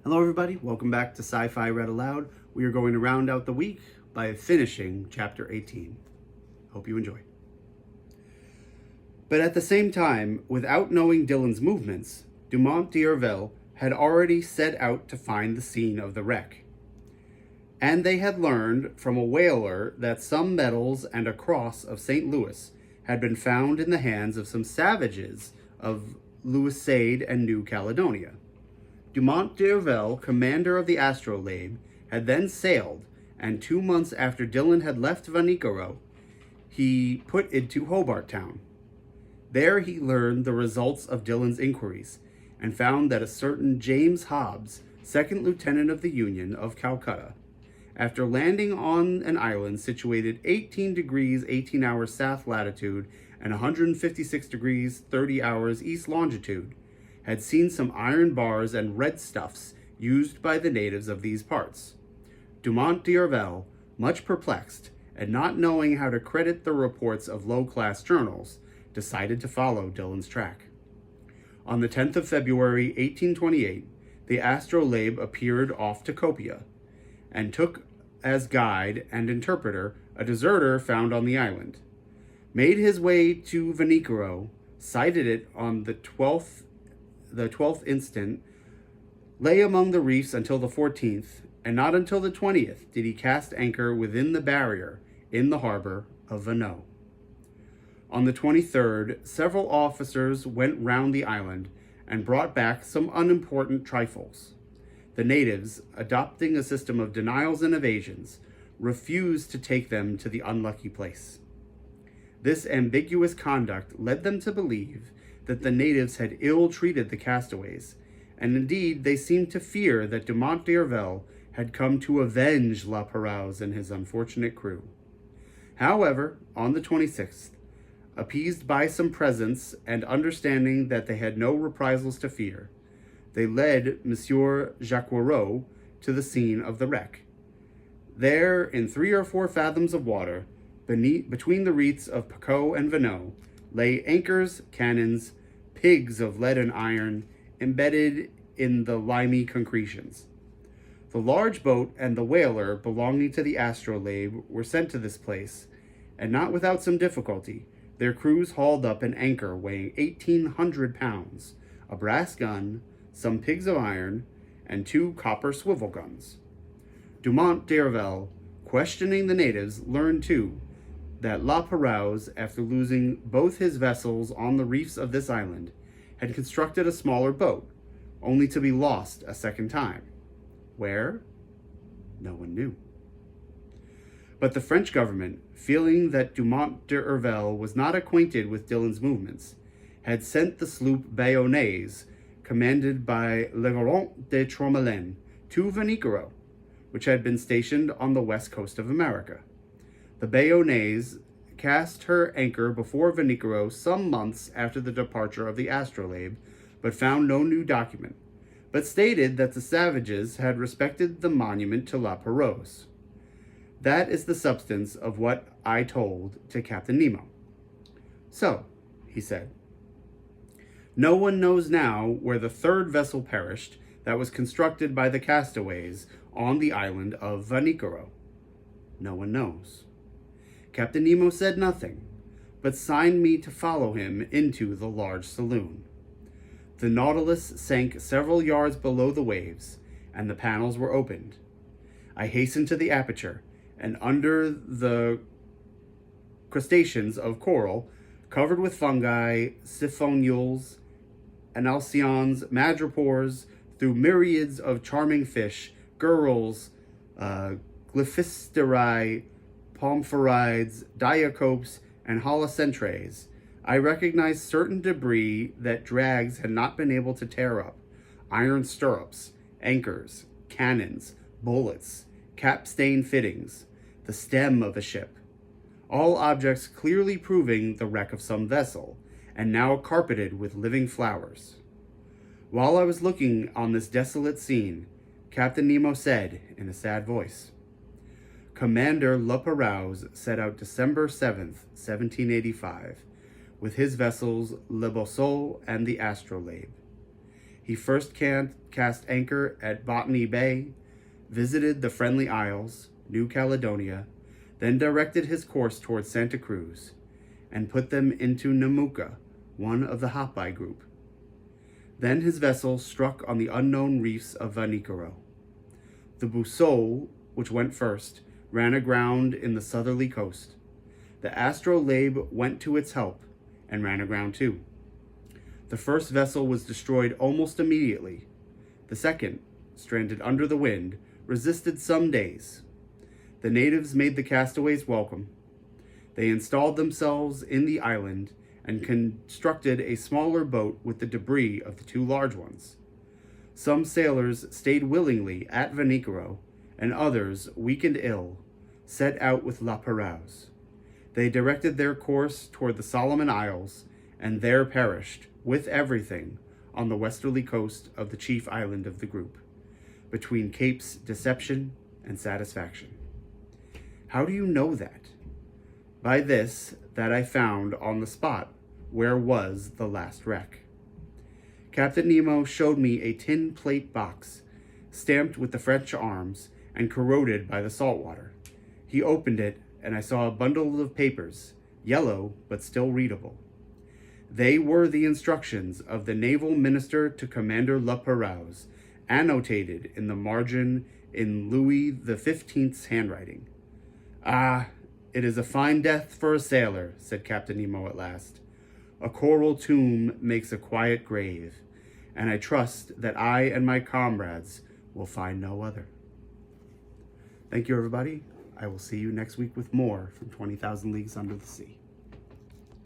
Hello everybody, welcome back to Sci-Fi Read Aloud. We are going to round out the week by finishing chapter 18. Hope you enjoy. But at the same time, without knowing Dylan's movements, Dumont d'Urville had already set out to find the scene of the wreck. And they had learned from a whaler that some medals and a cross of St. Louis had been found in the hands of some savages of Louisade and New Caledonia. Dumont d'Urville, commander of the Astrolabe, had then sailed, and 2 months after Dylan had left Vanikoro, he put into Hobart Town. There he learned the results of Dylan's inquiries, and found that a certain James Hobbs, second lieutenant of the Union of Calcutta, after landing on an island situated 18 degrees 18 hours south latitude and 156 degrees 30 hours east longitude, had seen some iron bars and red stuffs used by the natives of these parts. Dumont d'Urville, much perplexed, and not knowing how to credit the reports of low-class journals, decided to follow Dylan's track. On the 10th of February, 1828, the Astrolabe appeared off Tocopia, and took as guide and interpreter a deserter found on the island. Made his way to Vanikoro, sighted it on the 12th instant, lay among the reefs until the 14th, and not until the 20th did he cast anchor within the barrier in the harbor of Vano. On the 23rd, several officers went round the island and brought back some unimportant trifles. The natives, adopting a system of denials and evasions, refused to take them to the unlucky place. This ambiguous conduct led them to believe that the natives had ill-treated the castaways, and indeed they seemed to fear that Dumont d'Urville had come to avenge Laperouse and his unfortunate crew. However, on the 26th, appeased by some presents and understanding that they had no reprisals to fear, they led Monsieur Jacquereau to the scene of the wreck. There, in 3 or 4 fathoms of water, between the reefs of Picot and Vano, lay anchors, cannons, pigs of lead and iron, embedded in the limy concretions. The large boat and the whaler belonging to the Astrolabe were sent to this place, and not without some difficulty, their crews hauled up an anchor weighing 1,800 pounds, a brass gun, some pigs of iron, and 2 copper swivel guns. Dumont d'Urville, questioning the natives, learned too that Laperouse, after losing both his vessels on the reefs of this island, had constructed a smaller boat, only to be lost a second time. Where? No one knew. But the French government, feeling that Dumont d'Urville was not acquainted with Dylan's movements, had sent the sloop Bayonnaise, commanded by Legrand de Tromelin, to Vanikoro, which had been stationed on the west coast of America. The Bayonnaise cast her anchor before Vanikoro some months after the departure of the Astrolabe, but found no new document, but stated that the savages had respected the monument to Laperouse. That is the substance of what I told to Captain Nemo. So, he said, no one knows now where the 3rd vessel perished that was constructed by the castaways on the island of Vanikoro. No one knows. Captain Nemo said nothing, but signed me to follow him into the large saloon. The Nautilus sank several yards below the waves, and the panels were opened. I hastened to the aperture, and under the crustaceans of coral, covered with fungi, siphonules, analcyons, madrepores, through myriads of charming fish, gurrels, glyphisterae, pomphorides, diacopes, and holocentres, I recognized certain debris that drags had not been able to tear up: iron stirrups, anchors, cannons, bullets, capstan fittings, the stem of a ship, all objects clearly proving the wreck of some vessel, and now carpeted with living flowers. While I was looking on this desolate scene, Captain Nemo said in a sad voice, Commander Laperouse set out December 7th, 1785, with his vessels Le Bosseau and the Astrolabe. He first cast anchor at Botany Bay, visited the Friendly Isles, New Caledonia, then directed his course towards Santa Cruz, and put them into Namuka, one of the Hapai group. Then his vessel struck on the unknown reefs of Vanikoro. The Boussole, which went first, ran aground in the southerly coast. The Astrolabe went to its help and ran aground too. The first vessel was destroyed almost immediately. The second, stranded under the wind, resisted some days. The natives made the castaways welcome. They installed themselves in the island and constructed a smaller boat with the debris of the two large ones. Some sailors stayed willingly at Vanikoro, and others, weak and ill, set out with Laperouse. They directed their course toward the Solomon Isles, and there perished, with everything, on the westerly coast of the chief island of the group, between Capes Deception and Satisfaction. How do you know that? By this that I found on the spot where was the last wreck. Captain Nemo showed me a tin plate box, stamped with the French arms and corroded by the salt water. He opened it, and I saw a bundle of papers, yellow but still readable. They were the instructions of the naval minister to Commander Laperouse, annotated in the margin in Louis XV's handwriting. "Ah, it is a fine death for a sailor," said Captain Nemo at last. "A coral tomb makes a quiet grave, and I trust that I and my comrades will find no other." Thank you, everybody. I will see you next week with more from 20,000 Leagues Under the Sea.